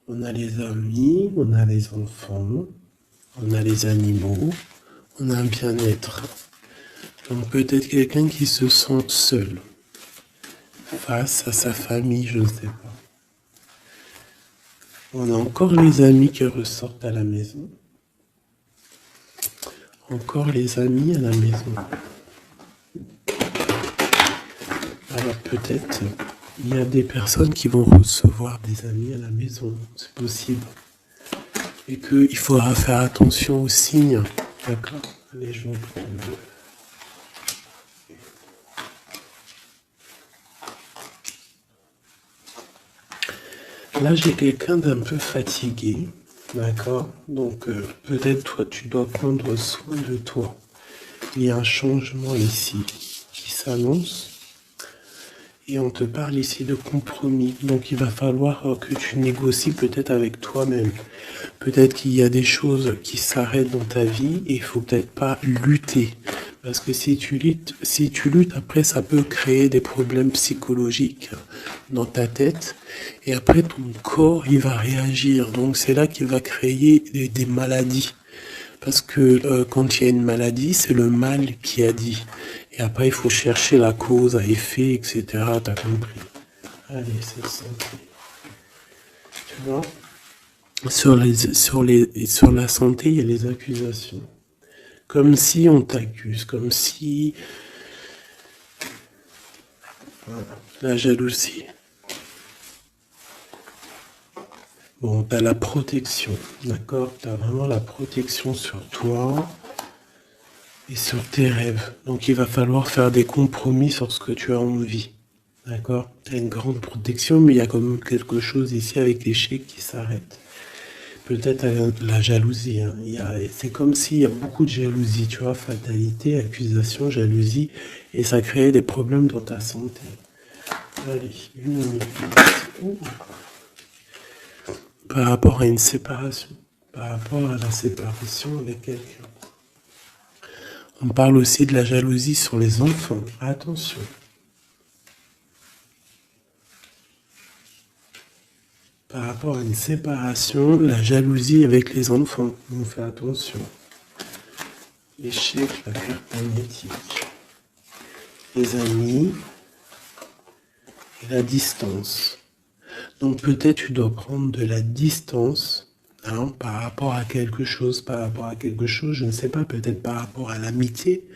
On a les amis, on a les enfants, on a les animaux, on a un bien-être. Donc peut-être quelqu'un qui se sent seul face à sa famille, je ne sais pas. On a encore les amis qui ressortent à la maison. Encore les amis à la maison. Alors peut-être il y a des personnes qui vont recevoir des amis à la maison, c'est possible. Et qu'il faudra faire attention aux signes, d'accord? Les gens. Là, j'ai quelqu'un d'un peu fatigué, d'accord? Donc, peut-être toi, tu dois prendre soin de toi. Il y a un changement ici qui s'annonce. Et on te parle ici de compromis. Donc, il va falloir que tu négocies peut-être avec toi-même. Peut-être qu'il y a des choses qui s'arrêtent dans ta vie et il faut peut-être pas lutter. Parce que si tu luttes, après, ça peut créer des problèmes psychologiques dans ta tête. Et après, ton corps, il va réagir. Donc, c'est là qu'il va créer des maladies. Parce que quand il y a une maladie, c'est le mal qui a dit. Et après, il faut chercher la cause à effet, etc. T'as compris? Allez, c'est ça. Tu vois? Sur la santé, il y a les accusations. Comme si on t'accuse, comme si... Voilà. La jalousie. Bon, t'as la protection, d'accord? T'as vraiment la protection sur toi et sur tes rêves. Donc il va falloir faire des compromis sur ce que tu as envie. D'accord? T'as une grande protection, mais il y a quand même quelque chose ici avec l'échec qui s'arrête. Peut-être la jalousie. Hein. C'est comme s'il y a beaucoup de jalousie, tu vois, fatalité, accusation, jalousie, et ça crée des problèmes dans ta santé. Allez, une minute. Par rapport à une séparation, par rapport à la séparation avec quelqu'un. On parle aussi de la jalousie sur les enfants. Attention. Par rapport à une séparation, la jalousie avec les enfants. On fait attention. L'échec, la carte magnétique. Les amis et la distance. Donc peut-être tu dois prendre de la distance par rapport à quelque chose, je ne sais pas, peut-être par rapport à l'amitié.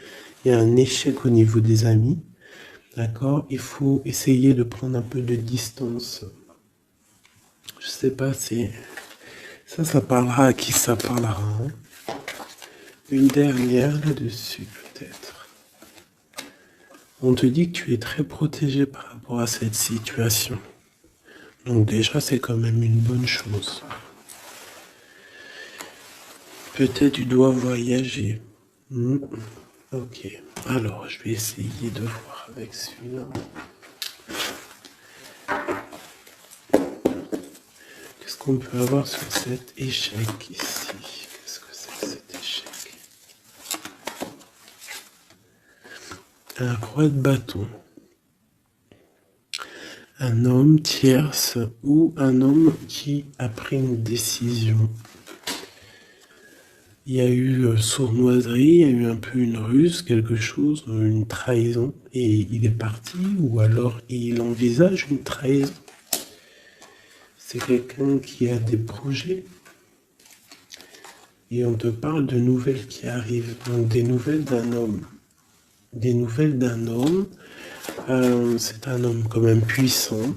Il y a un échec au niveau des amis. D'accord? Il faut essayer de prendre un peu de distance. Je sais pas, ça parlera à qui ça parlera. Hein. Une dernière là-dessus, peut-être. On te dit que tu es très protégé par rapport à cette situation. Donc déjà, c'est quand même une bonne chose. Peut-être tu dois voyager. Ok. Alors, je vais essayer de voir avec celui-là. Qu'est-ce qu'on peut avoir sur cet échec ici? Qu'est-ce que c'est que cet échec? Un roi de bâton. Un homme tierce ou un homme qui a pris une décision. Il y a eu sournoiserie, il y a eu un peu une ruse, quelque chose, une trahison, et il est parti, ou alors il envisage une trahison. C'est quelqu'un qui a des projets, et on te parle de nouvelles qui arrivent, donc des nouvelles d'un homme. Des nouvelles d'un homme, c'est un homme quand même puissant,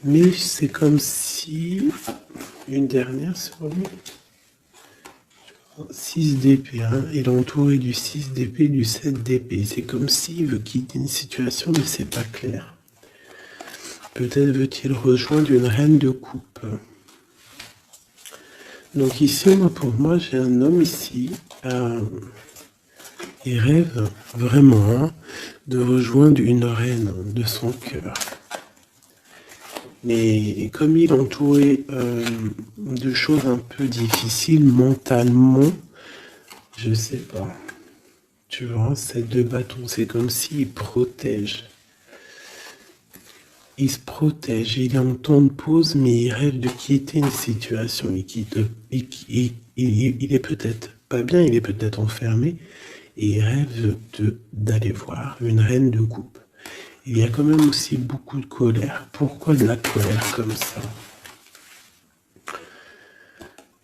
mais c'est comme si, une dernière sur lui, 6 d'épée, hein. Il est entouré du 6 d'épée, du 7 d'épée. C'est comme s'il veut quitter une situation, mais c'est pas clair. Peut-être veut-il rejoindre une reine de coupe. Donc ici, pour moi, j'ai un homme ici, il rêve vraiment de rejoindre une reine de son cœur. Mais comme il est entouré de choses un peu difficiles mentalement, je sais pas. Tu vois, ces deux bâtons, c'est comme s'il protège. il se protège, il est en temps de pause, mais il rêve de quitter une situation. Il est peut-être pas bien, il est peut-être enfermé, et il rêve d'aller voir une reine de coupe. Il y a quand même aussi beaucoup de colère. Pourquoi de la colère comme ça?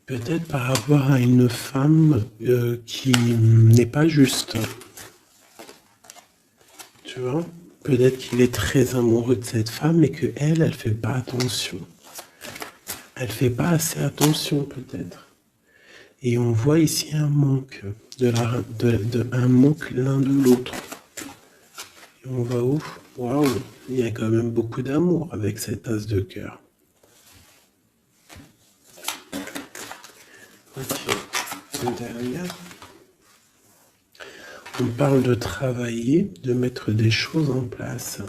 Peut-être par rapport à une femme qui n'est pas juste. Tu vois? Peut-être qu'il est très amoureux de cette femme et qu'elle, elle fait pas attention. Elle fait pas assez attention peut-être. Et on voit ici un manque, un manque l'un de l'autre. Et on va où? Waouh, il y a quand même beaucoup d'amour avec cet as de cœur. Ok, derrière. On parle de travailler, de mettre des choses en place,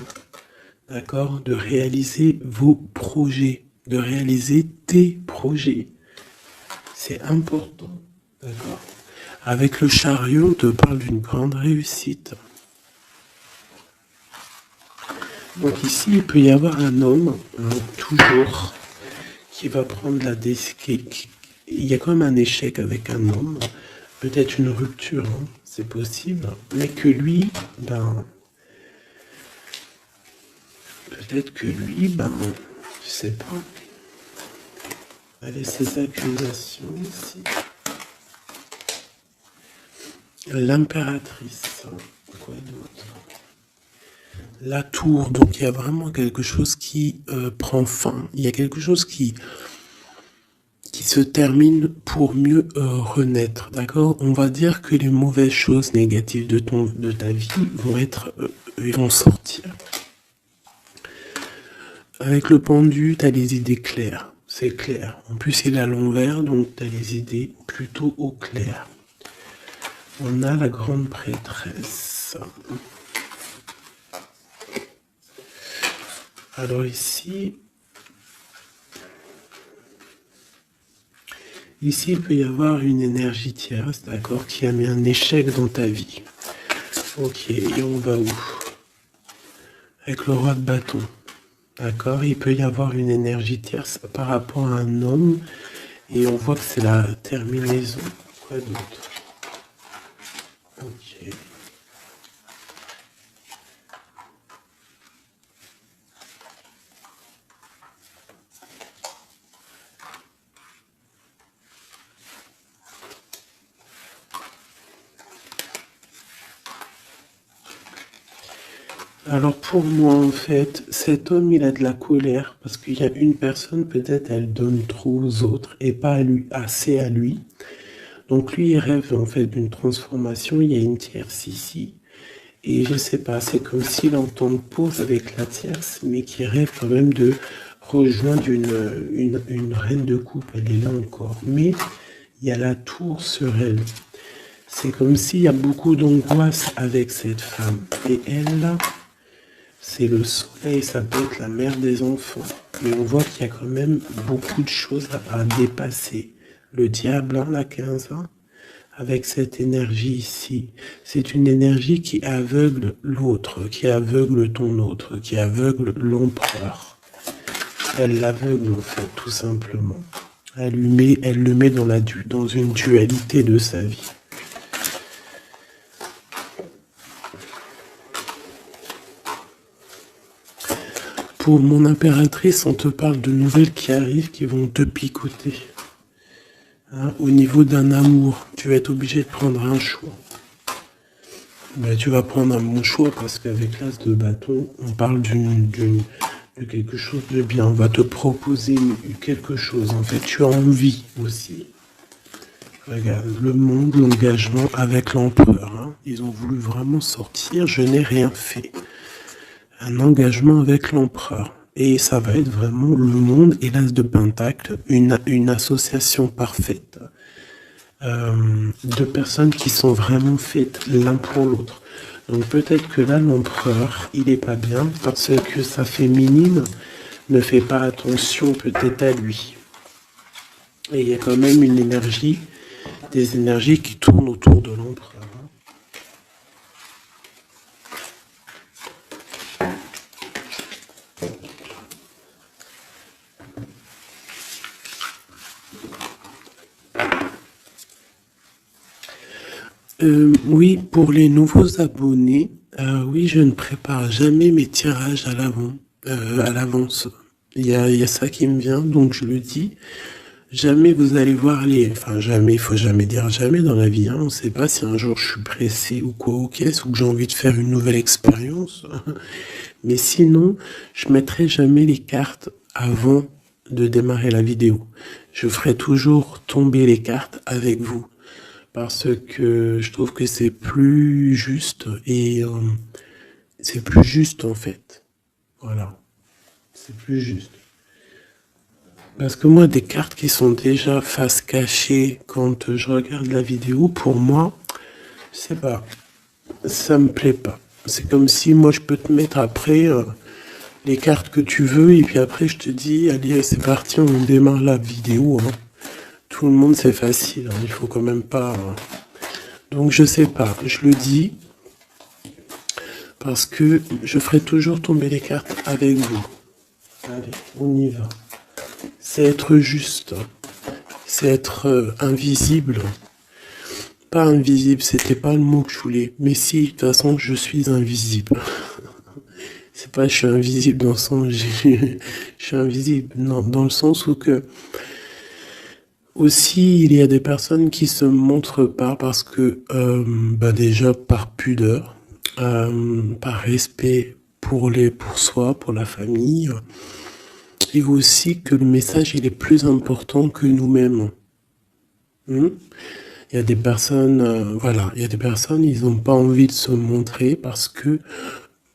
d'accord? De réaliser vos projets, de réaliser tes projets. C'est important, d'accord? Avec le chariot, on te parle d'une grande réussite. Donc ici, il peut y avoir un homme, toujours, qui va prendre la décision. Il y a quand même un échec avec un homme, peut-être une rupture, hein, c'est possible, mais que lui, peut-être que lui, je sais pas. Allez, ces accusations ici. L'impératrice, quoi d'autre? La tour, donc il y a vraiment quelque chose qui prend fin. Il y a quelque chose qui se termine pour mieux renaître, d'accord? On va dire que les mauvaises choses négatives de ta vie vont sortir. Avec le pendu, tu as les idées claires, c'est clair. En plus, il est à l'envers, donc tu as les idées plutôt au clair. On a la grande prêtresse. Alors ici, il peut y avoir une énergie tierce, d'accord, qui a mis un échec dans ta vie. Ok, et on va où? Avec le roi de bâton. D'accord, il peut y avoir une énergie tierce par rapport à un homme, et on voit que c'est la terminaison. Quoi d'autre? Ok. Alors pour moi, en fait, cet homme, il a de la colère parce qu'il y a une personne, peut-être, elle donne trop aux autres et pas à lui, assez à lui. Donc lui, il rêve en fait d'une transformation. Il y a une tierce ici. Et je sais pas, c'est comme s'il entend pause avec la tierce, mais qui rêve quand même de rejoindre une reine de coupe. Elle est là encore. Mais il y a la tour sur elle. C'est comme s'il y a beaucoup d'angoisse avec cette femme. Et elle, là, c'est le soleil, ça peut être la mère des enfants. Mais on voit qu'il y a quand même beaucoup de choses à dépasser. Le diable, hein, la 15 ans, avec cette énergie ici, c'est une énergie qui aveugle l'autre, qui aveugle ton autre, qui aveugle l'empereur. Elle l'aveugle en fait, tout simplement. Elle le met dans une dualité de sa vie. Pour mon impératrice, on te parle de nouvelles qui arrivent, qui vont te picoter. Hein, au niveau d'un amour, tu vas être obligé de prendre un choix. Ben, tu vas prendre un bon choix parce qu'avec l'as de bâton, on parle de quelque chose de bien. On va te proposer quelque chose. En fait, tu as envie aussi. Regarde, le monde, l'engagement avec l'empereur. Hein. Ils ont voulu vraiment sortir. Je n'ai rien fait. Un engagement avec l'empereur. Et ça va être vraiment le monde et l'as de pentacle, une association parfaite. De personnes qui sont vraiment faites l'un pour l'autre. Donc peut-être que là, l'empereur, il est pas bien parce que sa féminine ne fait pas attention peut-être à lui. Et il y a quand même une énergie, des énergies qui tournent autour de l'empereur. Oui, pour les nouveaux abonnés, oui, je ne prépare jamais mes tirages à l'avance. Il y a ça qui me vient, donc je le dis. Jamais vous allez voir enfin jamais, il faut jamais dire jamais dans la vie, hein. On ne sait pas si un jour je suis pressé ou quoi, ok, ou que j'ai envie de faire une nouvelle expérience. Mais sinon, je mettrai jamais les cartes avant de démarrer la vidéo. Je ferai toujours tomber les cartes avec vous. Parce que je trouve que c'est plus juste et c'est plus juste en fait. Voilà, c'est plus juste. Parce que moi, des cartes qui sont déjà face cachée quand je regarde la vidéo, pour moi, je sais pas, ça me plaît pas. C'est comme si moi je peux te mettre après les cartes que tu veux et puis après je te dis, allez, c'est parti, on démarre la vidéo, hein. Tout le monde c'est facile, hein, il faut quand même pas. Donc je sais pas, je le dis parce que je ferai toujours tomber les cartes avec vous. Allez, on y va. C'est être juste, c'est être invisible. Pas invisible, c'était pas le mot que je voulais. Mais si, de toute façon, je suis invisible. C'est pas je suis invisible dans le sens je suis invisible, non, dans le sens où que aussi il y a des personnes qui se montrent pas parce que déjà par pudeur, par respect pour soi, pour la famille, et aussi que le message il est plus important que nous-mêmes. Il y a des personnes, voilà, il y a des personnes, ils n'ont pas envie de se montrer parce que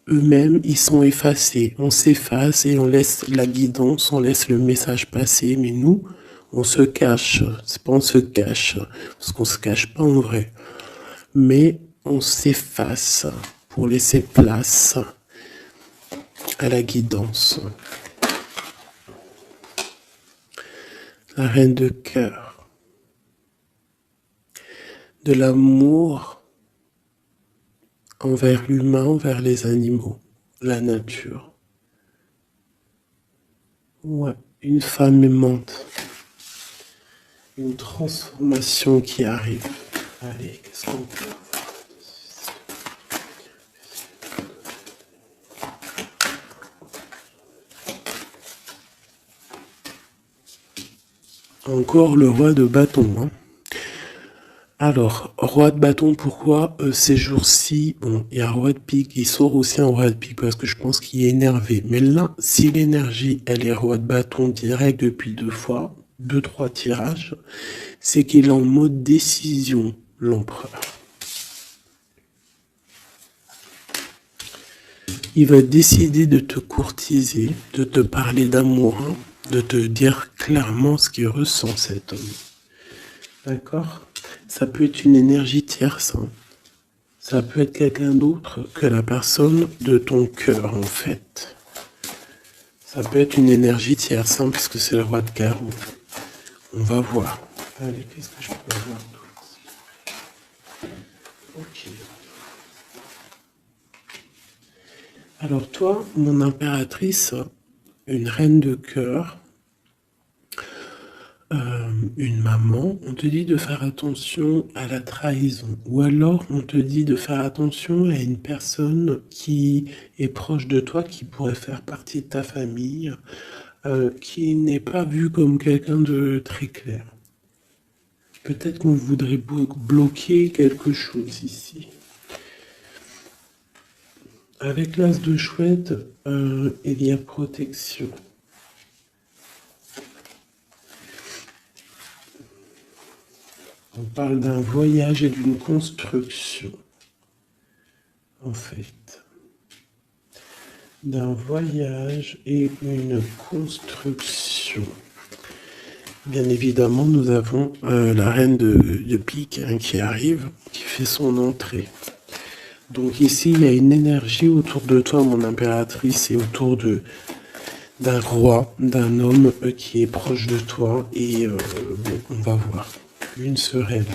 eux-mêmes, ils sont effacés. On s'efface et on laisse la guidance, on laisse le message passer. Mais nous, on se cache. C'est pas on se cache, parce qu'on se cache pas en vrai. Mais on s'efface pour laisser place à la guidance. La reine de cœur. De l'amour envers l'humain, envers les animaux, la nature. Ouais, une femme aimante. Une transformation qui arrive. Allez, qu'est-ce qu'on peut avoir? Encore le roi de bâton, hein. Alors, roi de bâton, pourquoi ces jours-ci, bon, il y a un roi de pique, il sort aussi un roi de pique parce que je pense qu'il est énervé. Mais là, si l'énergie, elle est roi de bâton direct depuis deux, trois tirages, c'est qu'il est en mode décision, l'empereur. Il va décider de te courtiser, de te parler d'amour, hein, de te dire clairement ce qu'il ressent cet homme. D'accord? Ça peut être une énergie tierce, hein. Ça peut être quelqu'un d'autre que la personne de ton cœur, en fait. Ça peut être une énergie tierce, hein, puisque c'est le roi de carreau. On va voir. Allez, qu'est-ce que je peux avoir d'autre? Ok. Alors toi, mon impératrice, une reine de cœur, une maman, on te dit de faire attention à la trahison. Ou alors on te dit de faire attention à une personne qui est proche de toi, qui pourrait faire partie de ta famille, qui n'est pas vue comme quelqu'un de très clair. Peut-être qu'on voudrait bloquer quelque chose ici. Avec l'as de chouette, il y a protection. On parle d'un voyage et d'une construction, en fait. D'un voyage et une construction. Bien évidemment, nous avons la reine de pique, hein, qui arrive, qui fait son entrée. Donc ici, il y a une énergie autour de toi, mon impératrice, et autour d'un roi, d'un homme qui est proche de toi. Et bon, on va voir. Une sereine.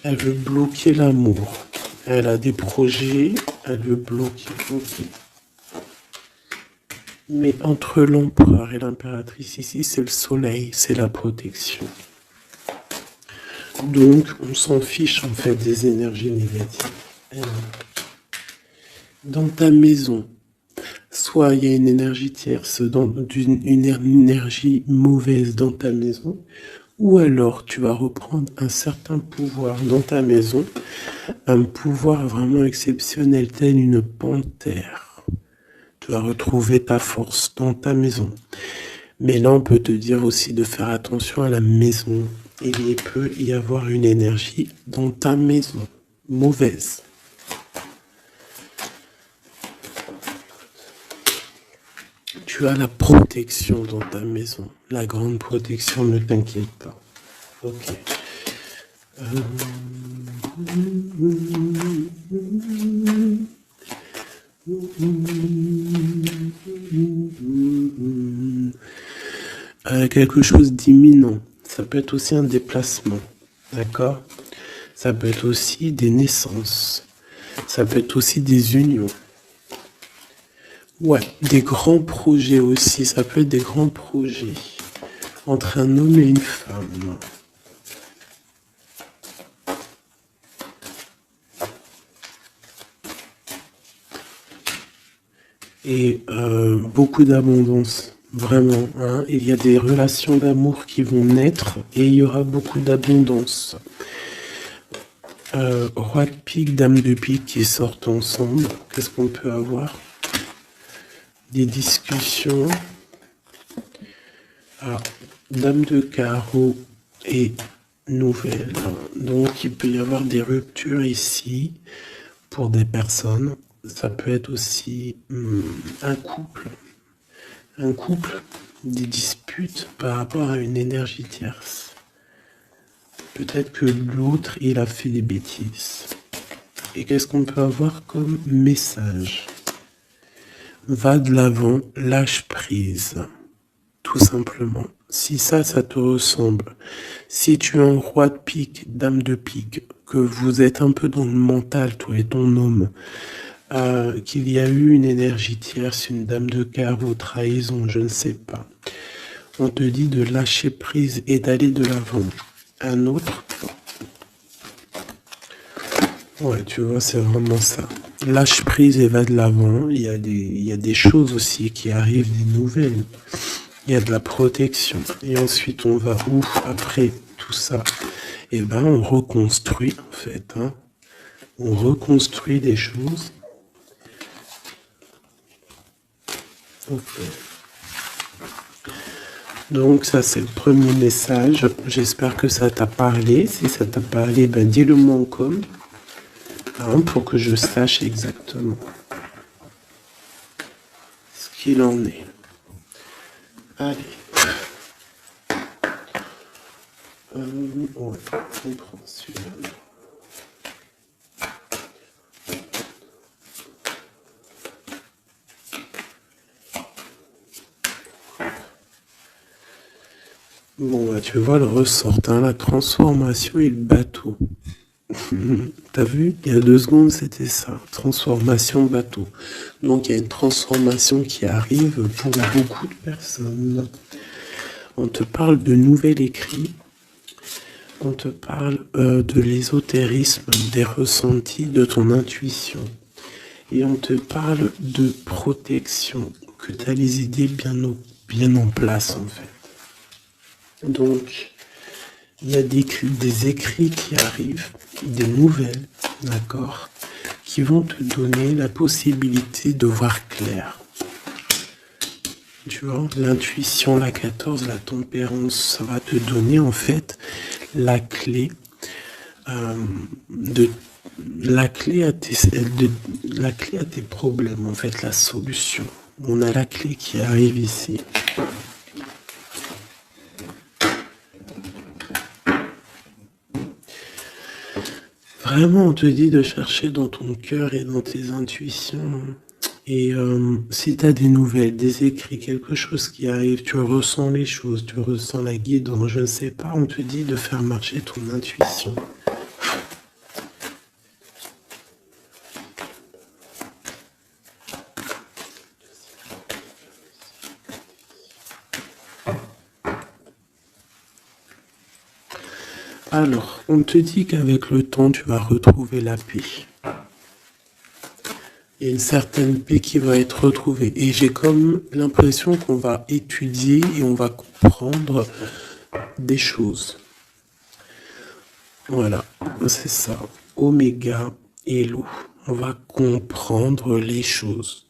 Elle veut bloquer l'amour. Elle a des projets, elle veut bloquer. Okay. Mais entre l'empereur et l'impératrice ici, c'est le soleil, c'est la protection. Donc, on s'en fiche en fait des énergies négatives. Dans ta maison, soit il y a une énergie tierce, une énergie mauvaise dans ta maison, ou alors tu vas reprendre un certain pouvoir dans ta maison, un pouvoir vraiment exceptionnel, tel une panthère. Tu vas retrouver ta force dans ta maison. Mais là, on peut te dire aussi de faire attention à la maison. Il peut y avoir une énergie dans ta maison, mauvaise. Tu as la protection dans ta maison. La grande protection, ne t'inquiète pas. Ok. Quelque chose d'imminent. Ça peut être aussi un déplacement. D'accord? Ça peut être aussi des naissances. Ça peut être aussi des unions. Ouais, des grands projets aussi. Ça peut être des grands projets entre un homme et une femme. Et beaucoup d'abondance, vraiment. Hein. Il y a des relations d'amour qui vont naître et il y aura beaucoup d'abondance. Roi de pique, dame de pique qui sortent ensemble. Qu'est-ce qu'on peut avoir? Des discussions. Ah, dame de carreau et nouvelle. Donc il peut y avoir des ruptures ici pour des personnes. Ça peut être aussi un couple, des disputes par rapport à une énergie tierce. Peut-être que l'autre, il a fait des bêtises. Et qu'est-ce qu'on peut avoir comme message? Va de l'avant, lâche prise. Tout simplement. Si ça te ressemble, si tu es un roi de pique, dame de pique, que vous êtes un peu dans le mental, toi et ton homme, qu'il y a eu une énergie tierce, une dame de carreau, trahison, je ne sais pas. On te dit de lâcher prise et d'aller de l'avant. Un autre. Ouais, tu vois, c'est vraiment ça. Lâche prise et va de l'avant. Il y a des choses aussi qui arrivent, des nouvelles. Il y a de la protection. Et ensuite, on va où après tout ça? Eh ben, on reconstruit, en fait. Hein. On reconstruit des choses. Okay. Donc ça c'est le premier message. J'espère que ça t'a parlé. Si ça t'a parlé, ben dis-le moi en com. Hein, pour que je sache exactement ce qu'il en est. Allez. Ouais, on prend celui-là. Bon, bah, tu vois le ressort, hein, la transformation et le bateau. T'as vu? Il y a 2 secondes, c'était ça. Transformation bateau. Donc, il y a une transformation qui arrive pour beaucoup de personnes. On te parle de nouvel écrit. On te parle de l'ésotérisme, des ressentis, de ton intuition. Et on te parle de protection, que tu as les idées bien en place, en fait. Donc, il y a des écrits qui arrivent, des nouvelles, d'accord, qui vont te donner la possibilité de voir clair. Tu vois, l'intuition, la 14, la tempérance, ça va te donner en fait la clé la clé à tes problèmes, en fait, la solution. On a la clé qui arrive ici. Vraiment, on te dit de chercher dans ton cœur et dans tes intuitions. Et si tu as des nouvelles, des écrits, quelque chose qui arrive, tu ressens les choses, tu ressens la guidance, je ne sais pas, on te dit de faire marcher ton intuition. Alors, on te dit qu'avec le temps, tu vas retrouver la paix. Il y a une certaine paix qui va être retrouvée. Et j'ai comme l'impression qu'on va étudier et on va comprendre des choses. Voilà, c'est ça. Oméga et l'eau. On va comprendre les choses.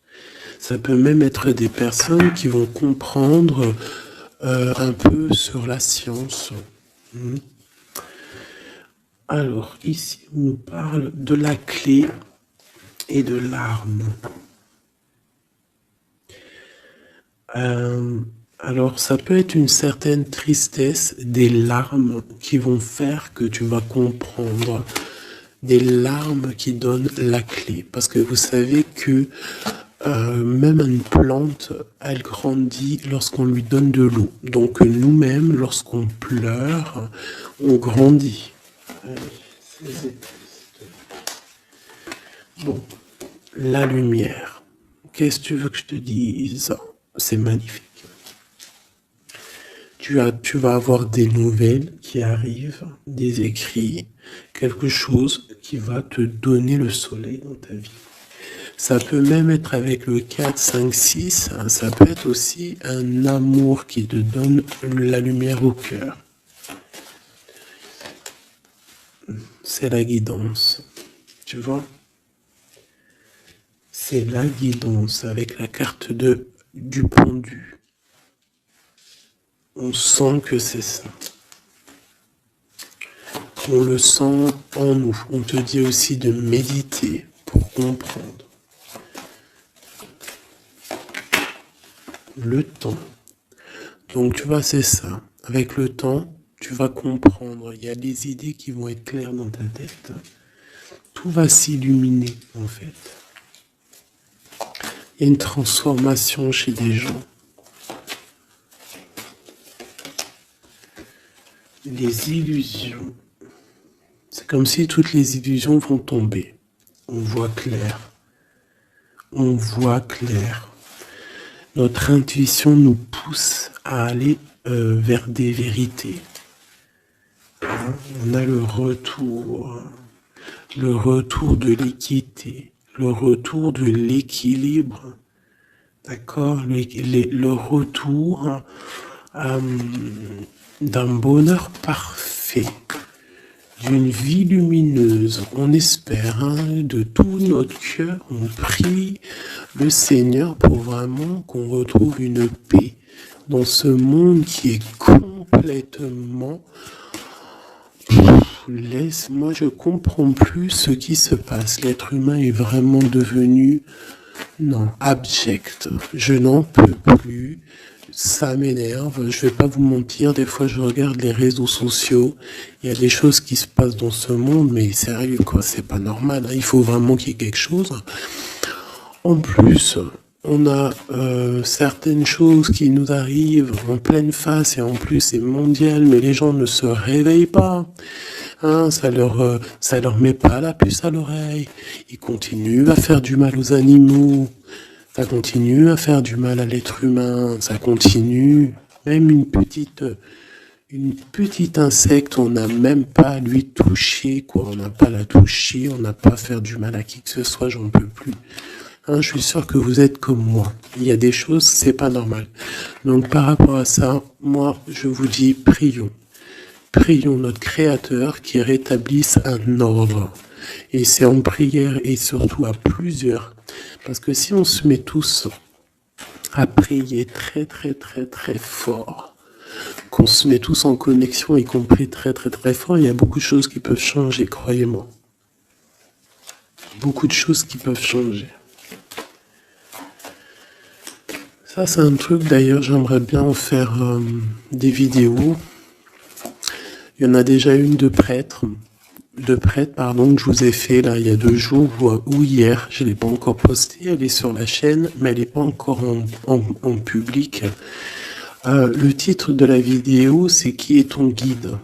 Ça peut même être des personnes qui vont comprendre un peu sur la science. Alors, ici, on nous parle de la clé et de l'arme. Alors, ça peut être une certaine tristesse, des larmes qui vont faire que tu vas comprendre. Des larmes qui donnent la clé. Parce que vous savez que même une plante, elle grandit lorsqu'on lui donne de l'eau. Donc nous-mêmes, lorsqu'on pleure, on grandit. Bon, la lumière. Qu'est-ce que tu veux que je te dise? C'est magnifique. Tu vas avoir des nouvelles qui arrivent, des écrits, quelque chose qui va te donner le soleil dans ta vie. Ça peut même être avec le 4, 5, 6, ça peut être aussi un amour qui te donne la lumière au cœur. C'est la guidance, tu vois? C'est la guidance avec la carte du pendu. On sent que c'est ça. On le sent en nous. On te dit aussi de méditer pour comprendre. Le temps. Donc tu vois, c'est ça. Avec le temps, tu vas comprendre. Il y a des idées qui vont être claires dans ta tête. Tout va s'illuminer, en fait. Il y a une transformation chez des gens. Les illusions. C'est comme si toutes les illusions vont tomber. On voit clair. On voit clair. Notre intuition nous pousse à aller vers des vérités. On a le retour de l'équité, le retour de l'équilibre, d'accord, le retour d'un bonheur parfait, d'une vie lumineuse. On espère, de tout notre cœur, on prie le Seigneur pour vraiment qu'on retrouve une paix dans ce monde qui est complètement... Moi je comprends plus ce qui se passe. L'être humain est vraiment devenu, abject. Je n'en peux plus. Ça m'énerve. Je vais pas vous mentir. Des fois, je regarde les réseaux sociaux. Il y a des choses qui se passent dans ce monde, mais sérieux, quoi. C'est pas normal. Il faut vraiment qu'il y ait quelque chose. En plus, on a certaines choses qui nous arrivent en pleine face et en plus c'est mondial, mais les gens ne se réveillent pas. Ça leur met pas la puce à l'oreille. Ils continuent à faire du mal aux animaux. Ça continue à faire du mal à l'être humain. Ça continue. Même une petite insecte, on n'a même pas à lui toucher, quoi. On n'a pas à la toucher, on n'a pas à faire du mal à qui que ce soit, j'en peux plus. Je suis sûr que vous êtes comme moi. Il y a des choses, c'est pas normal. Donc par rapport à ça, moi, je vous dis, prions. Prions notre Créateur qui rétablisse un ordre. Et c'est en prière et surtout à plusieurs. Parce que si on se met tous à prier très très très très fort, qu'on se met tous en connexion, y compris très très très fort, il y a beaucoup de choses qui peuvent changer, croyez-moi. Beaucoup de choses qui peuvent changer. Ça, c'est un truc, d'ailleurs, j'aimerais bien en faire des vidéos. Il y en a déjà une de prêtre, que je vous ai fait là il y a 2 jours ou hier. Je l'ai pas encore postée, elle est sur la chaîne, mais elle n'est pas encore en public. Le titre de la vidéo, c'est Qui est ton guide?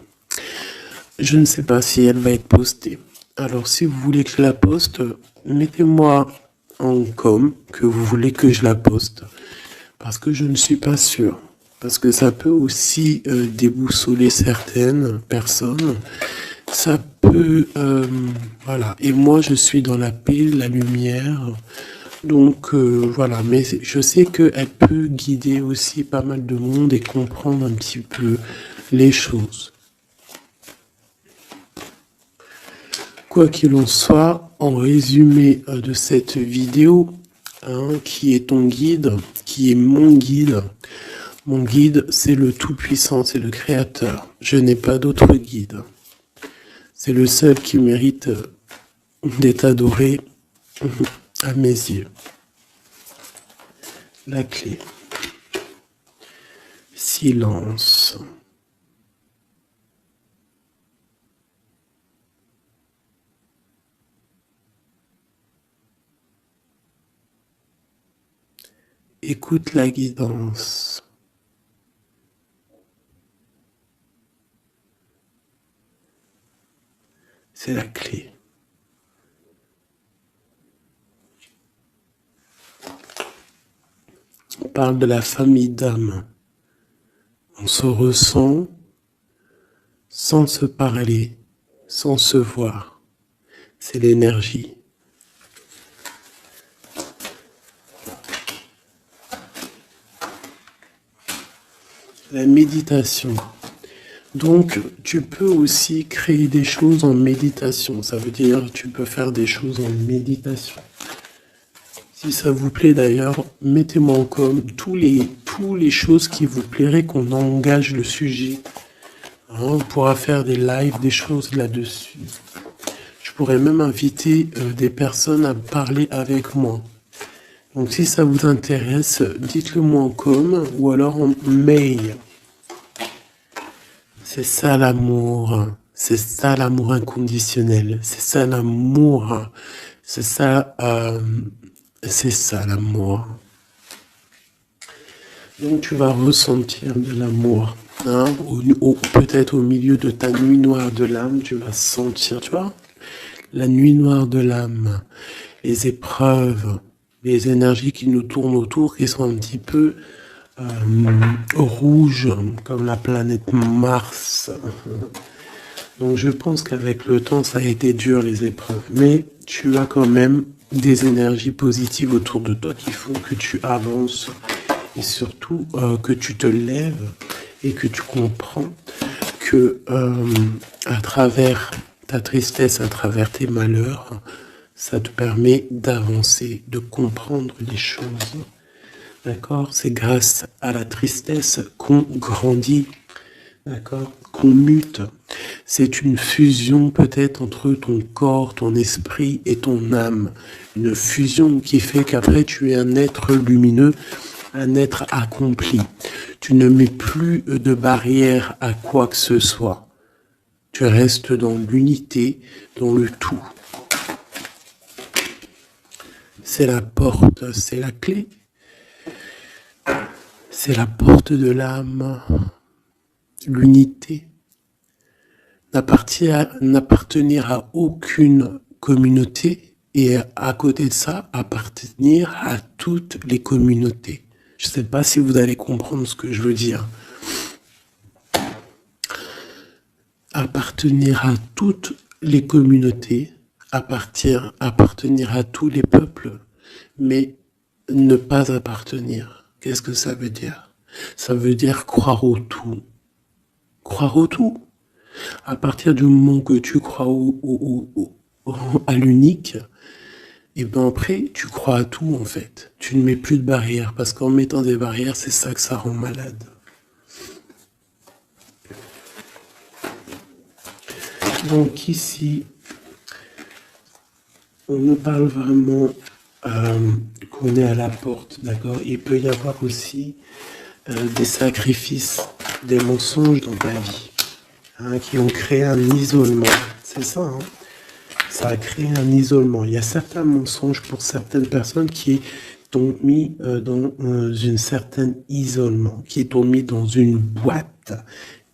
Je ne sais pas si elle va être postée. Alors, si vous voulez que je la poste, mettez-moi en com que vous voulez que je la poste. Parce que je ne suis pas sûr. parce que ça peut aussi déboussoler certaines personnes. Ça peut, voilà. Et moi, je suis dans la paix, la lumière. Donc, voilà. Mais je sais qu'elle peut guider aussi pas mal de monde et comprendre un petit peu les choses. Quoi qu'il en soit, en résumé de cette vidéo, hein, qui est ton guide, qui est mon guide, c'est le Tout-Puissant, c'est le Créateur. Je n'ai pas d'autre guide. C'est le seul qui mérite d'être adoré à mes yeux. La clé. Silence. Écoute la guidance. C'est la clé. On parle de la famille d'âme. On se ressent sans se parler, sans se voir. C'est l'énergie. La méditation. Donc, tu peux aussi créer des choses en méditation. Ça veut dire tu peux faire des choses en méditation. Si ça vous plaît d'ailleurs, mettez-moi en com tous les choses qui vous plairaient qu'on engage le sujet. Hein, on pourra faire des lives, des choses là-dessus. Je pourrais même inviter des personnes à parler avec moi. Donc si ça vous intéresse, dites-le moi en com ou alors en mail. C'est ça l'amour. C'est ça l'amour inconditionnel. C'est ça l'amour. C'est ça l'amour. Donc tu vas ressentir de l'amour. Hein, peut-être au milieu de ta nuit noire de l'âme, tu vas sentir, tu vois, la nuit noire de l'âme, les épreuves, les énergies qui nous tournent autour, qui sont un petit peu rouges, comme la planète Mars. Donc je pense qu'avec le temps, ça a été dur les épreuves, mais tu as quand même des énergies positives autour de toi qui font que tu avances et surtout que tu te lèves et que tu comprends que à travers ta tristesse, à travers tes malheurs, ça te permet d'avancer, de comprendre les choses. D'accord? C'est grâce à la tristesse qu'on grandit. D'accord? Qu'on mute. C'est une fusion peut-être entre ton corps, ton esprit et ton âme. Une fusion qui fait qu'après tu es un être lumineux, un être accompli. Tu ne mets plus de barrière à quoi que ce soit. Tu restes dans l'unité, dans le tout. C'est la porte, c'est la clé. C'est la porte de l'âme. L'unité. N'appartenir à aucune communauté et à côté de ça, appartenir à toutes les communautés. Je ne sais pas si vous allez comprendre ce que je veux dire. Appartenir à toutes les communautés, appartenir à tous les peuples, mais ne pas appartenir. Qu'est-ce que ça veut dire? Ça veut dire croire au tout. Croire au tout. À partir du moment que tu crois à l'unique, et ben après, tu crois à tout en fait. Tu ne mets plus de barrières, parce qu'en mettant des barrières, c'est ça que ça rend malade. Donc ici, on nous parle vraiment qu'on est à la porte, d'accord? Il peut y avoir aussi des sacrifices, des mensonges dans ta vie, hein, qui ont créé un isolement. C'est ça, hein? Ça a créé un isolement. Il y a certains mensonges pour certaines personnes qui t'ont mis dans une certaine isolement, qui t'ont mis dans une boîte.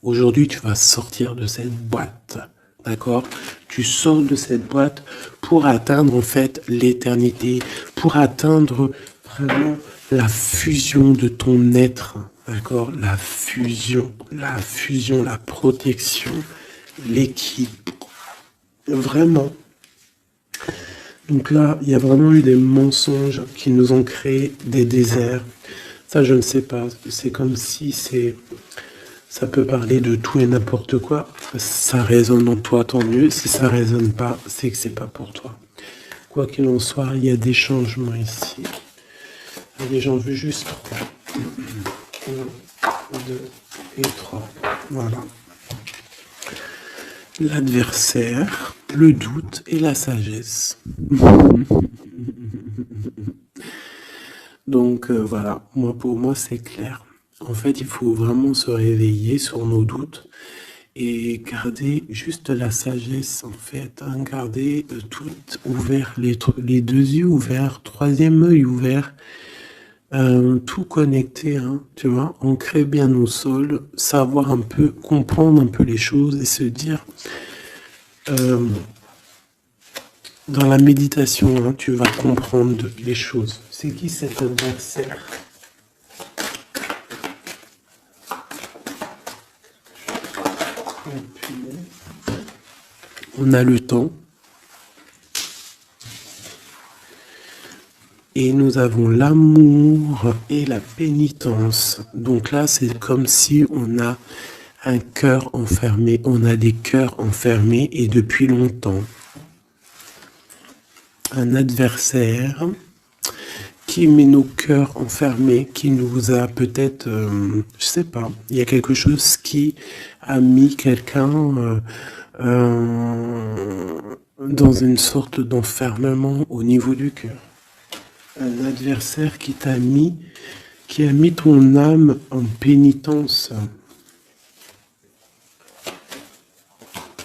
Aujourd'hui, tu vas sortir de cette boîte, d'accord? Tu sors de cette boîte pour atteindre en fait l'éternité, pour atteindre vraiment la fusion de ton être, d'accord? La fusion, la protection, l'équilibre. Vraiment. Donc là, il y a vraiment eu des mensonges qui nous ont créé des déserts. Ça, je ne sais pas. C'est comme si ça peut parler de tout et n'importe quoi. Ça résonne en toi, tant mieux. Si ça résonne pas, c'est que c'est pas pour toi. Quoi qu'il en soit, il y a des changements ici. Allez, j'en veux juste 3. 1, 2 et 3. Voilà. L'adversaire, le doute et la sagesse. Donc voilà, pour moi c'est clair. En fait, il faut vraiment se réveiller sur nos doutes et garder juste la sagesse en fait, hein, garder tout ouvert, les deux yeux ouverts, troisième œil ouvert, tout connecté, hein, tu vois, ancrer bien au sol, savoir un peu, comprendre un peu les choses et se dire, dans la méditation, hein, tu vas comprendre les choses. C'est qui cet adversaire? On a le temps. Et nous avons l'amour et la pénitence. Donc là, c'est comme si on a un cœur enfermé. On a des cœurs enfermés et depuis longtemps. Un adversaire qui met nos cœurs enfermés, qui nous a peut-être, je sais pas, il y a quelque chose qui a mis quelqu'un dans une sorte d'enfermement au niveau du cœur. Un adversaire qui a mis ton âme en pénitence.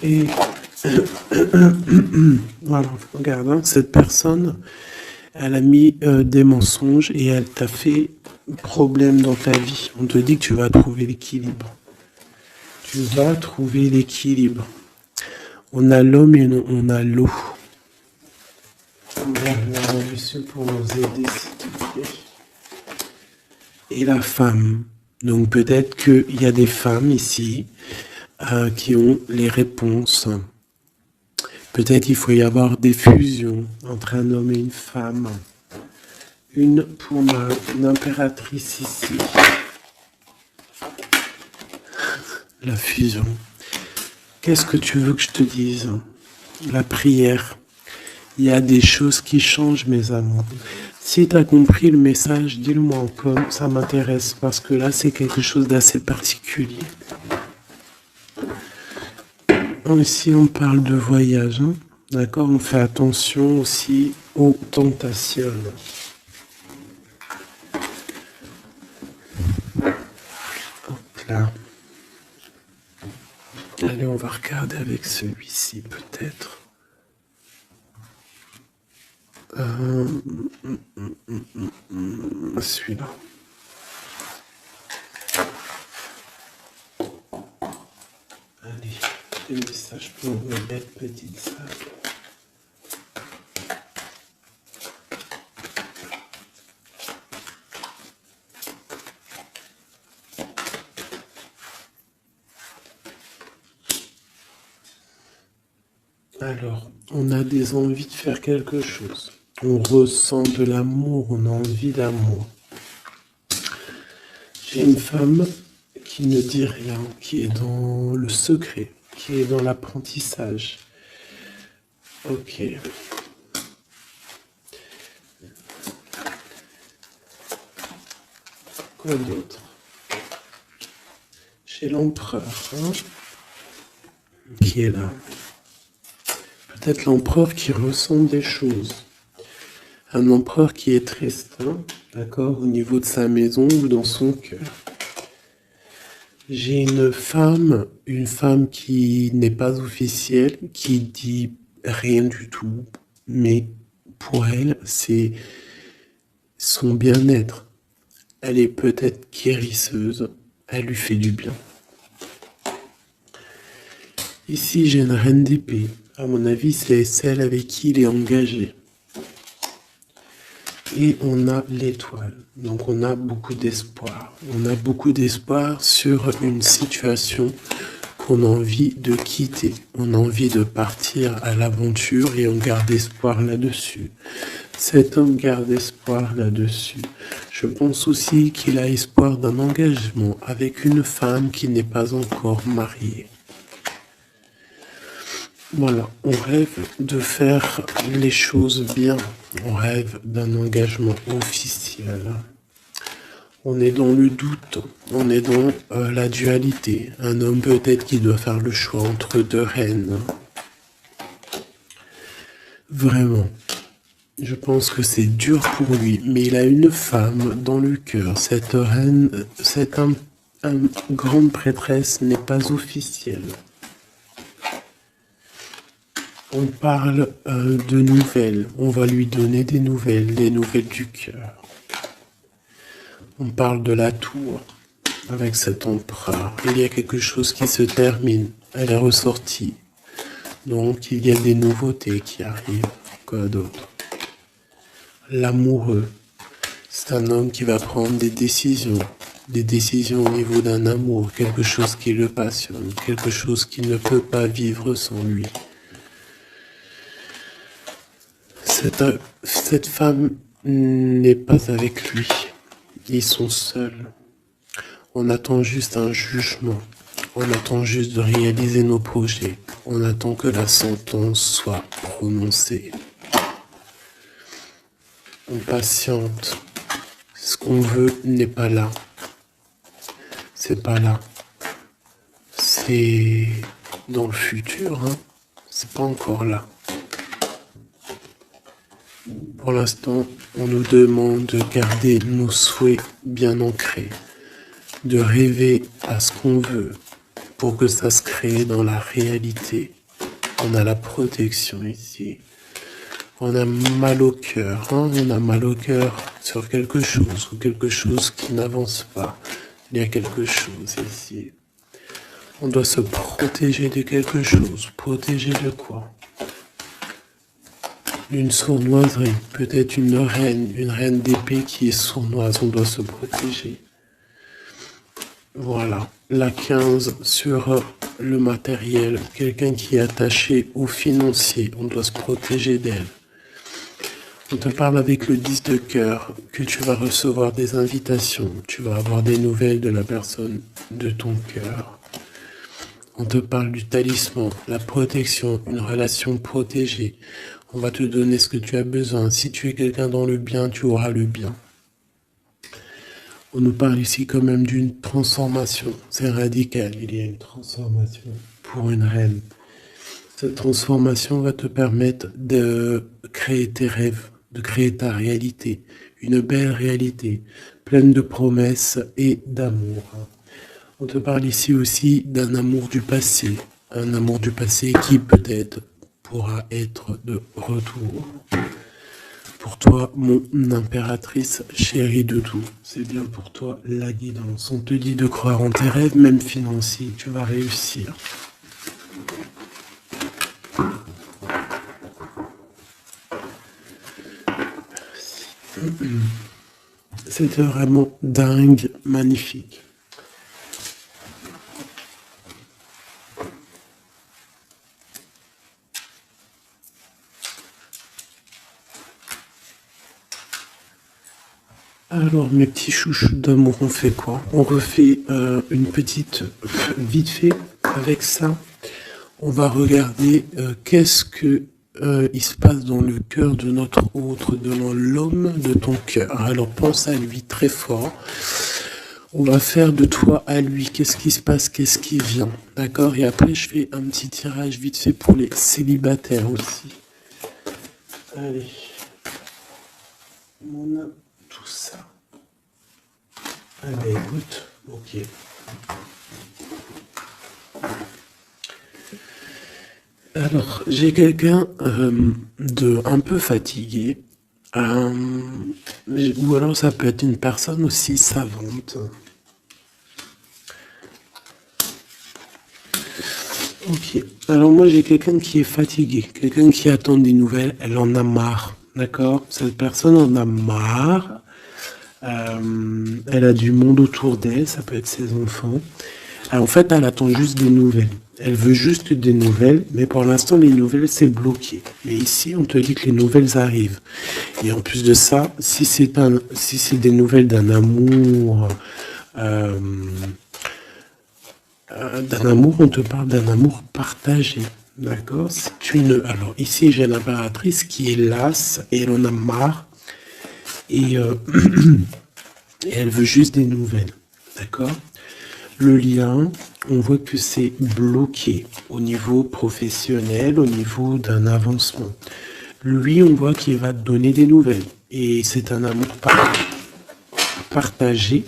Et voilà, regarde, hein, cette personne, elle a mis des mensonges et elle t'a fait problème dans ta vie. On te dit que tu vas trouver l'équilibre. Tu vas trouver l'équilibre. On a l'homme et on a l'eau. On va voir monsieur pour nous aider, s'il te plaît. Et la femme. Donc peut-être qu'il y a des femmes ici qui ont les réponses. Peut-être il faut y avoir des fusions entre un homme et une femme. Une pour une impératrice ici. La fusion. Qu'est-ce que tu veux que je te dise? La prière. Il y a des choses qui changent, mes amours. Si tu as compris le message, dis-le-moi en com, ça m'intéresse parce que là, c'est quelque chose d'assez particulier. Ici, on parle de voyage, hein. D'accord? On fait attention aussi aux tentations. Hop là. Allez, on va regarder avec celui-ci, peut-être. Celui-là. Allez, des messages pour une belle petite salle. Alors, on a des envies de faire quelque chose. On ressent de l'amour, on a envie d'amour. J'ai une femme qui ne dit rien, qui est dans le secret, qui est dans l'apprentissage. Ok. Quoi d'autre? J'ai l'empereur, hein, qui est là. Peut-être l'empereur qui ressent des choses. Un empereur qui est triste, hein, d'accord, au niveau de sa maison ou dans son cœur. J'ai une femme qui n'est pas officielle, qui dit rien du tout, mais pour elle, c'est son bien-être. Elle est peut-être guérisseuse, elle lui fait du bien. Ici, j'ai une reine d'épée. À mon avis, c'est celle avec qui il est engagé. et on a l'étoile. Donc on a beaucoup d'espoir. On a beaucoup d'espoir sur une situation qu'on a envie de quitter. On a envie de partir à l'aventure et on garde espoir là-dessus. Cet homme garde espoir là-dessus. Je pense aussi qu'il a espoir d'un engagement avec une femme qui n'est pas encore mariée. Voilà, on rêve de faire les choses bien. On rêve d'un engagement officiel. On est dans le doute, on est dans la dualité. Un homme peut-être qui doit faire le choix entre deux reines. Vraiment. Je pense que c'est dur pour lui, mais il a une femme dans le cœur. Cette reine, cette grande prêtresse n'est pas officielle. On parle de nouvelles, on va lui donner des nouvelles du cœur. On parle de la tour avec cet empereur. Il y a quelque chose qui se termine, elle est ressortie. Donc il y a des nouveautés qui arrivent. Quoi d'autre? L'amoureux, c'est un homme qui va prendre des décisions au niveau d'un amour, quelque chose qui le passionne, quelque chose qui ne peut pas vivre sans lui. Cette femme n'est pas avec lui, ils sont seuls. On attend juste un jugement, on attend juste de réaliser nos projets, on attend que la sentence soit prononcée. On patiente. Ce qu'on veut n'est pas là. C'est pas là. C'est dans le futur, hein. C'est pas encore là. Pour l'instant, on nous demande de garder nos souhaits bien ancrés, de rêver à ce qu'on veut pour que ça se crée dans la réalité. On a la protection ici. On a mal au cœur, hein? On a mal au cœur sur quelque chose ou quelque chose qui n'avance pas. Il y a quelque chose ici. On doit se protéger de quelque chose. Protéger de quoi? D'une sournoiserie, peut-être une reine d'épée qui est sournoise. On doit se protéger. Voilà, la 15 sur le matériel, quelqu'un qui est attaché au financier. On doit se protéger d'elle. On te parle avec le 10 de cœur, que tu vas recevoir des invitations, tu vas avoir des nouvelles de la personne de ton cœur. On te parle du talisman, la protection, une relation protégée. On va te donner ce que tu as besoin. Si tu es quelqu'un dans le bien, tu auras le bien. On nous parle ici quand même d'une transformation. C'est radical, il y a une transformation pour une reine. Cette transformation va te permettre de créer tes rêves, de créer ta réalité, une belle réalité, pleine de promesses et d'amour. On te parle ici aussi d'un amour du passé, un amour du passé qui peut-être pourra être de retour. Pour toi, mon impératrice chérie de tout, c'est bien pour toi la guidance. On te dit de croire en tes rêves, même financiers, tu vas réussir. C'était vraiment dingue, magnifique. Alors, mes petits chouchous d'amour, on fait quoi? On refait une petite, vite fait, avec ça. On va regarder qu'est-ce que il se passe dans le cœur de notre autre, de l'homme de ton cœur. Alors, pense à lui très fort. On va faire de toi à lui. Qu'est-ce qui se passe? Qu'est-ce qui vient? D'accord? Et après, je fais un petit tirage vite fait pour les célibataires aussi. Allez. On a tout ça. Allez, écoute. Ok. Alors, j'ai quelqu'un de un peu fatigué. Ou alors ça peut être une personne aussi savante. Ok. Alors moi j'ai quelqu'un qui est fatigué, quelqu'un qui attend des nouvelles, elle en a marre. D'accord? Cette personne en a marre. Elle a du monde autour d'elle, ça peut être ses enfants. En fait, elle attend juste des nouvelles. Elle veut juste des nouvelles, mais pour l'instant, les nouvelles, c'est bloqué. Mais ici, on te dit que les nouvelles arrivent. Et en plus de ça, si c'est des nouvelles euh, d'un amour, on te parle d'un amour partagé. D'accord? Alors ici, j'ai l'impératrice qui est lasse et elle en a marre. Et, et elle veut juste des nouvelles. D'accord? Le lien, on voit que c'est bloqué au niveau professionnel, au niveau d'un avancement. Lui, on voit qu'il va te donner des nouvelles. Et c'est un amour partagé.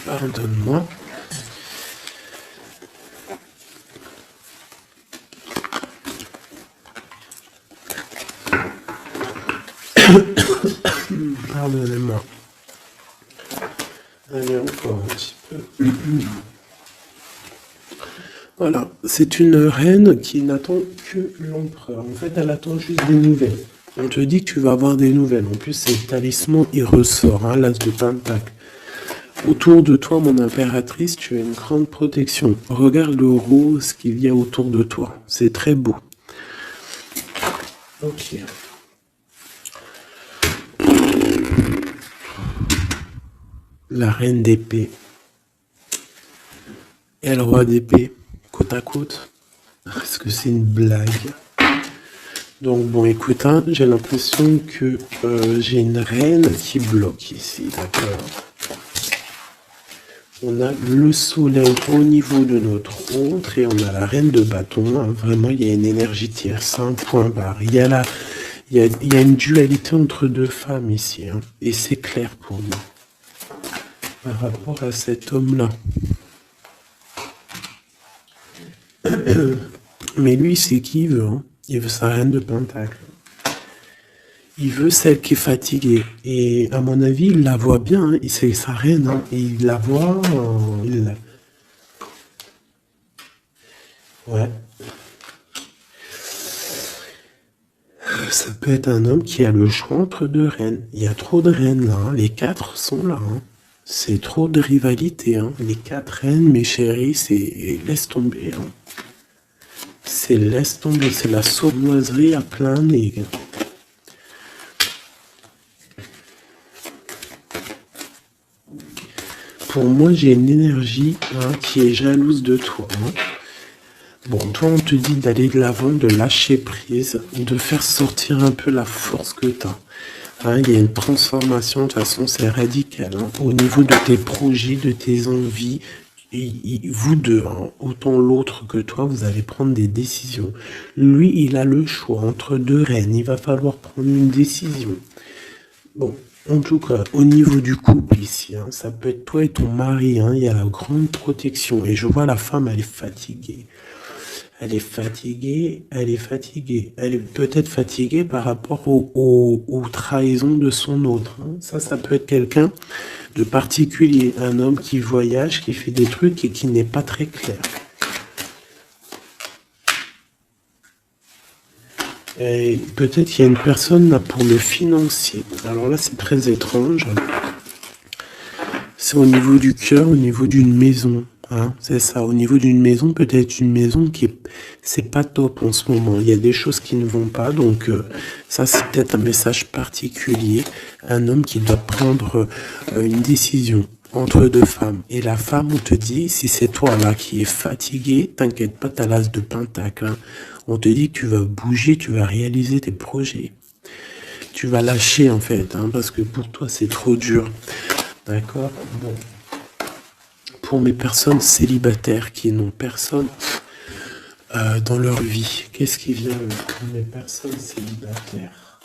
Pardonne-moi. Pardonnez-moi. Allez, encore un petit peu. Voilà, c'est une reine qui n'attend que l'empereur. En fait, elle attend juste des nouvelles. On te dit que tu vas avoir des nouvelles. En plus, c'est le talisman, il ressort, hein, l'as de pentacle. Autour de toi, mon impératrice, tu as une grande protection. Regarde le rose qu'il y a autour de toi. C'est très beau. Ok. La reine d'épée et le roi d'épée, côte à côte. Est-ce que c'est une blague? Donc bon, écoute, hein, j'ai l'impression que j'ai une reine qui bloque ici, d'accord? On a le soleil au niveau de notre autre et on a la reine de bâton. Hein. Vraiment, il y a une énergie tierce, un point barre. Il y a une dualité entre deux femmes ici. Hein, et c'est clair pour nous. Par rapport à cet homme-là. Mais lui, c'est qui il veut. Hein. Il veut sa reine de pentacle. Il veut celle qui est fatiguée. Et à mon avis, il la voit bien. Hein. C'est sa reine. Hein. Et il la voit. Ouais. Ça peut être un homme qui a le choix entre deux reines. Il y a trop de reines là. Hein. Les quatre sont là. Hein. C'est trop de rivalité. Hein. Les quatre reines, mes chéris, c'est laisse tomber. Hein. C'est laisse tomber. C'est la sournoiserie à plein nez. Pour moi, j'ai une énergie hein, qui est jalouse de toi. Hein. Bon, toi, on te dit d'aller de l'avant, de lâcher prise, de faire sortir un peu la force que tu as. Hein, il y a une transformation, de toute façon, c'est radical. Hein, au niveau de tes projets, de tes envies, vous deux, hein, autant l'autre que toi, vous allez prendre des décisions. Lui, il a le choix entre deux reines. Il va falloir prendre une décision. Bon, en tout cas, au niveau du couple ici, hein, ça peut être toi et ton mari, hein, il y a la grande protection. Et je vois la femme, elle est fatiguée. Elle est fatiguée, elle est fatiguée. Elle est peut-être fatiguée par rapport aux trahisons de son autre. Hein. Ça peut être quelqu'un de particulier. Un homme qui voyage, qui fait des trucs et qui n'est pas très clair. Et peut-être qu'il y a une personne là pour le financier. Alors là, c'est très étrange. C'est au niveau du cœur, au niveau d'une maison. Hein, c'est ça, au niveau d'une maison, peut-être une maison c'est pas top en ce moment. Il y a des choses qui ne vont pas, donc ça c'est peut-être un message particulier. Un homme qui doit prendre une décision entre deux femmes. Et la femme, on te dit, si c'est toi là qui es fatigué, t'inquiète pas, t'as l'as de pentacle. Hein. On te dit que tu vas bouger, tu vas réaliser tes projets. Tu vas lâcher en fait, hein, parce que pour toi c'est trop dur. D'accord? Bon. Pour mes personnes célibataires qui n'ont personne dans leur vie, qu'est-ce qui vient pour mes personnes célibataires?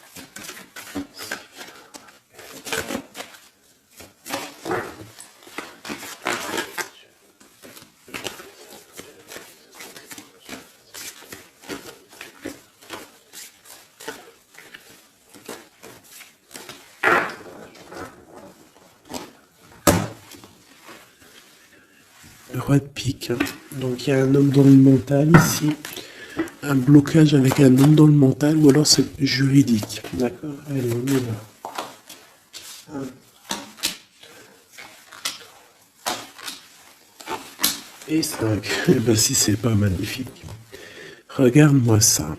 Roi de pique. Donc il y a un homme dans le mental ici. Un blocage avec un homme dans le mental ou alors c'est juridique. D'accord? Allez, on y va. Et 5. Eh ben si c'est pas magnifique. Regarde-moi ça.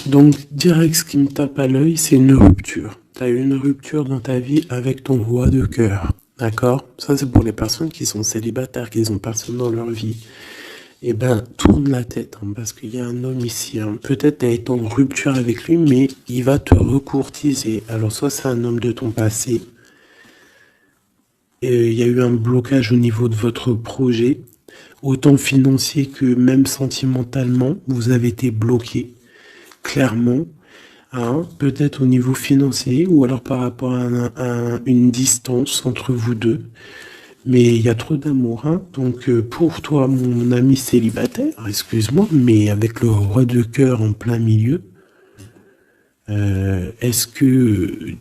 Donc direct ce qui me tape à l'œil, c'est une rupture. Tu as eu une rupture dans ta vie avec ton roi de cœur. D'accord? Ça c'est pour les personnes qui sont célibataires, qui n'ont personne dans leur vie. Eh ben, tourne la tête, hein, parce qu'il y a un homme ici. Hein. Peut-être tu as été en rupture avec lui, mais il va te recourtiser. Alors, soit c'est un homme de ton passé, et il y a eu un blocage au niveau de votre projet, autant financier que même sentimentalement, vous avez été bloqué, clairement. Hein, peut-être au niveau financier, ou alors par rapport à une distance entre vous deux. Mais il y a trop d'amour, hein. Donc pour toi, mon ami célibataire, excuse-moi, mais avec le roi de cœur en plein milieu, est-ce que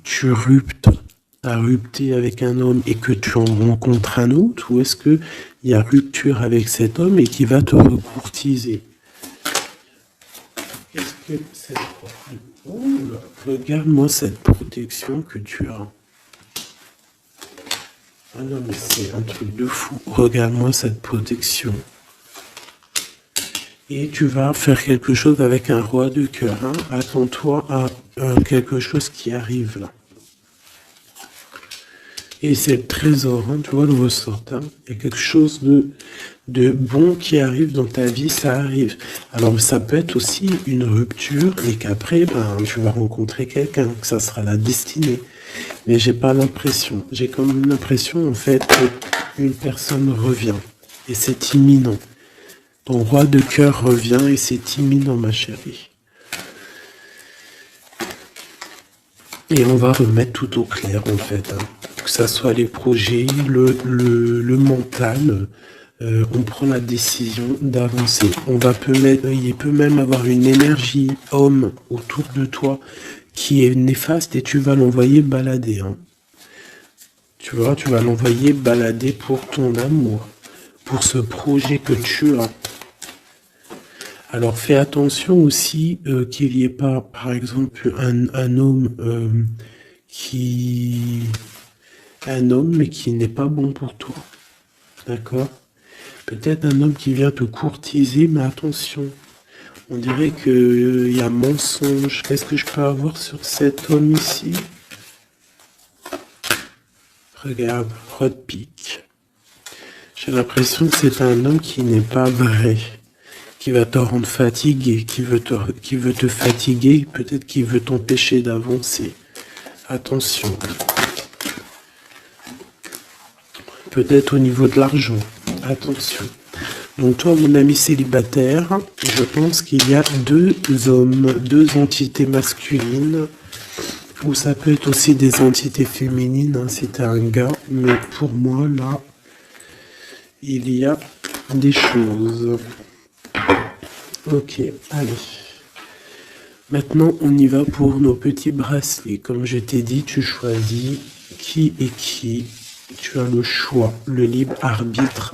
t'as rupté avec un homme et que tu en rencontres un autre, ou est-ce que il y a rupture avec cet homme et qui va te recourtiser? Qu'est-ce que c'est? Oh là, regarde-moi cette protection que tu as. Ah non, mais c'est un truc de fou. Regarde-moi cette protection. Et tu vas faire quelque chose avec un roi de cœur. Hein. Attends-toi à quelque chose qui arrive là. Et c'est le trésor, hein, tu vois le ressort. Hein. Il y a quelque chose de bon qui arrive dans ta vie, ça arrive. Alors ça peut être aussi une rupture et qu'après, ben, tu vas rencontrer quelqu'un, que ça sera la destinée. Mais j'ai pas l'impression. J'ai comme l'impression en fait qu'une personne revient. Et c'est imminent. Ton roi de cœur revient et c'est imminent, ma chérie. Et on va remettre tout au clair en fait. Hein. Que ça soit les projets, le mental. On prend la décision d'avancer. Il peut même avoir une énergie homme autour de toi qui est néfaste et tu vas l'envoyer balader. Hein. Tu vois, tu vas l'envoyer balader pour ton amour, pour ce projet que tu as. Alors fais attention aussi qu'il n'y ait pas, par exemple, un homme mais qui n'est pas bon pour toi. D'accord? Peut-être un homme qui vient te courtiser, mais attention. On dirait qu'il y a mensonge. Qu'est-ce que je peux avoir sur cet homme ici? Regarde, roi de pique. J'ai l'impression que c'est un homme qui n'est pas vrai. Qui va te rendre fatigué, qui veut te fatiguer, peut-être qu'il veut t'empêcher d'avancer. Attention. Peut-être au niveau de l'argent. Attention. Donc toi, mon ami célibataire, je pense qu'il y a deux hommes, deux entités masculines, ou ça peut être aussi des entités féminines, hein, si t'es un gars, mais pour moi, là, il y a des choses. Ok, allez. Maintenant, on y va pour nos petits bracelets. Comme je t'ai dit, tu choisis qui est qui. Tu as le choix, le libre arbitre.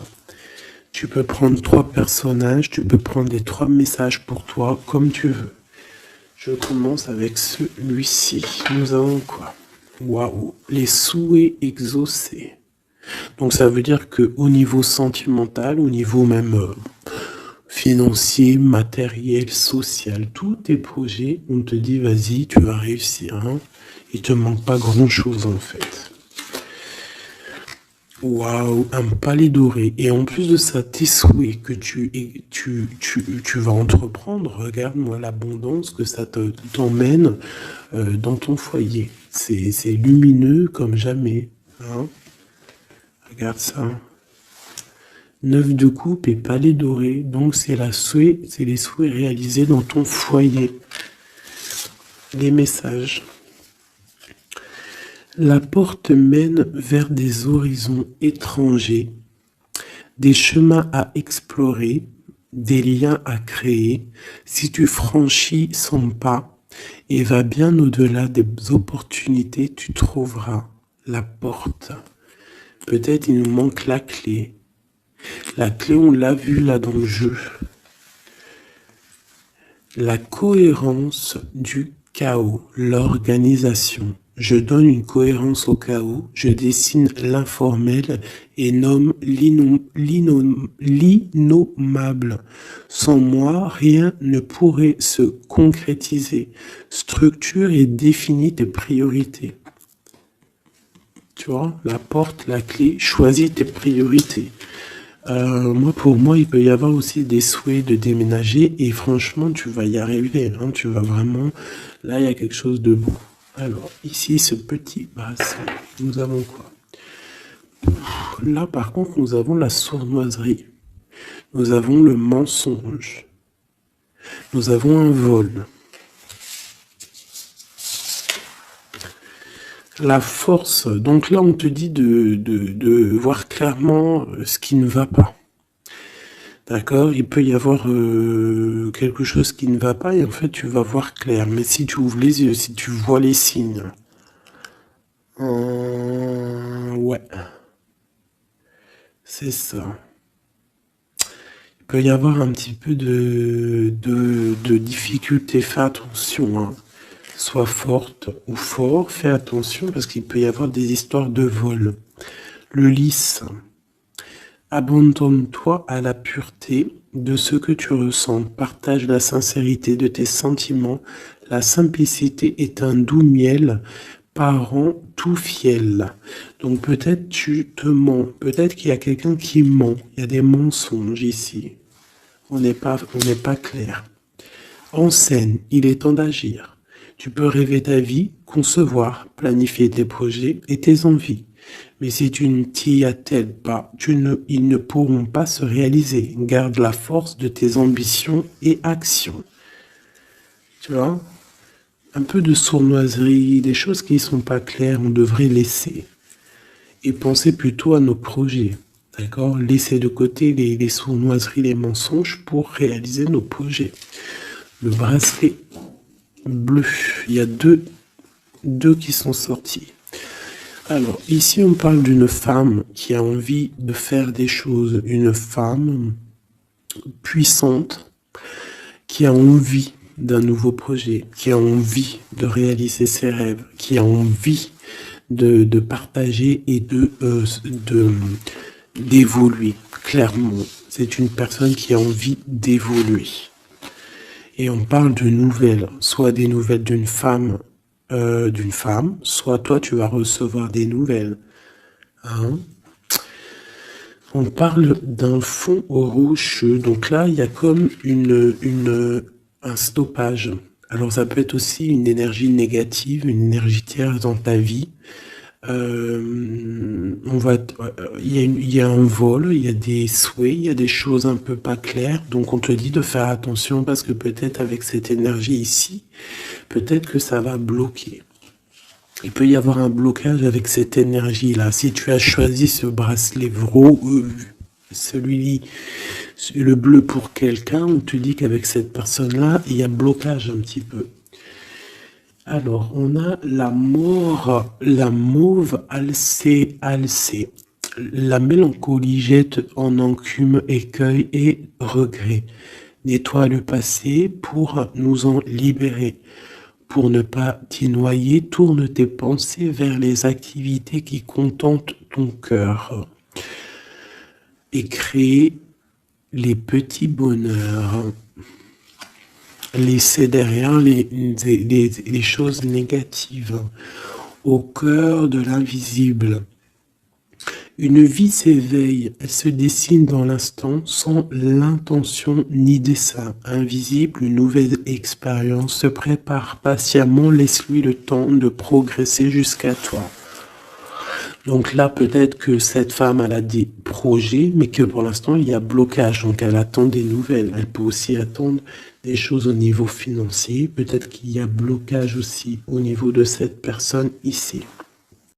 Tu peux prendre 3 personnages, tu peux prendre les 3 messages pour toi, comme tu veux. Je commence avec celui-ci. Nous avons quoi? Waouh, les souhaits exaucés. Donc ça veut dire que au niveau sentimental, au niveau même financier, matériel, social, tous tes projets, on te dit vas-y, tu vas réussir. Hein. Il te manque pas grand-chose en fait. Waouh, un palais doré. Et en plus de ça, tes souhaits que tu vas entreprendre, regarde-moi l'abondance que ça t'emmène dans ton foyer. C'est lumineux comme jamais. Hein. Regarde ça. 9 de coupe et palais doré. Donc c'est les souhaits réalisés dans ton foyer. Les messages. La porte mène vers des horizons étrangers, des chemins à explorer, des liens à créer. Si tu franchis son pas et vas bien au-delà des opportunités, tu trouveras la porte. peut-être il nous manque la clé. La clé, on l'a vu là dans le jeu. La cohérence du chaos, l'organisation. Je donne une cohérence au chaos, je dessine l'informel et nomme l'innommable. Sans moi, rien ne pourrait se concrétiser. Structure et définis tes priorités. Tu vois, la porte, la clé, choisis tes priorités. Pour moi, il peut y avoir aussi des souhaits de déménager et franchement, tu vas y arriver. Hein, tu vas vraiment... Là, il y a quelque chose de beau. Alors, ici, ce petit bracelet, nous avons quoi? Là, par contre, nous avons la sournoiserie. Nous avons le mensonge. Nous avons un vol. La force, donc là on te dit de voir clairement ce qui ne va pas. D'accord? Il peut y avoir quelque chose qui ne va pas et en fait tu vas voir clair. Mais si tu ouvres les yeux, si tu vois les signes, ouais, c'est ça. Il peut y avoir un petit peu de difficulté. Fais attention, hein. Sois forte ou fort, fais attention parce qu'il peut y avoir des histoires de vol. Le lys, abandonne-toi à la pureté de ce que tu ressens, partage la sincérité de tes sentiments, la simplicité est un doux miel, parent tout fiel. Donc peut-être tu te mens, peut-être qu'il y a quelqu'un qui ment, il y a des mensonges ici, on n'est pas clair. En scène, il est temps d'agir. Tu peux rêver ta vie, concevoir, planifier tes projets et tes envies. Mais si tu ne t'y attelles pas, ils ne pourront pas se réaliser. Garde la force de tes ambitions et actions. Tu vois? Un peu de sournoiserie, des choses qui ne sont pas claires, on devrait laisser. Et penser plutôt à nos projets. D'accord? Laisser de côté les sournoiseries, les mensonges pour réaliser nos projets. Le bracelet bleu, il y a deux qui sont sortis. Alors, ici, on parle d'une femme qui a envie de faire des choses. Une femme puissante qui a envie d'un nouveau projet, qui a envie de réaliser ses rêves, qui a envie de partager et d'évoluer. Clairement, c'est une personne qui a envie d'évoluer. Et on parle de nouvelles, soit des nouvelles d'une femme, soit toi tu vas recevoir des nouvelles. Hein? On parle d'un fond rouge, donc là il y a comme un stoppage. Alors ça peut être aussi une énergie négative, une énergie tierce dans ta vie. Il y a un vol, il y a des souhaits, il y a des choses un peu pas claires, donc on te dit de faire attention parce que peut-être avec cette énergie ici, peut-être que ça va bloquer. Il peut y avoir un blocage avec cette énergie-là. Si tu as choisi ce bracelet celui-ci, le bleu pour quelqu'un, on te dit qu'avec cette personne-là, il y a blocage un petit peu. Alors, on a la mauve alcée. La mélancolie jette en enclume, écueil et regret. Nettoie le passé pour nous en libérer. Pour ne pas t'y noyer, tourne tes pensées vers les activités qui contentent ton cœur. Et crée les petits bonheurs. Laisser derrière les choses négatives, au cœur de l'invisible. Une vie s'éveille, elle se dessine dans l'instant sans l'intention ni dessein. Invisible, une nouvelle expérience se prépare patiemment, laisse-lui le temps de progresser jusqu'à toi. Donc là, peut-être que cette femme, elle a des projets, mais que pour l'instant, il y a blocage. Donc elle attend des nouvelles. Elle peut aussi attendre des choses au niveau financier. Peut-être qu'il y a blocage aussi au niveau de cette personne ici.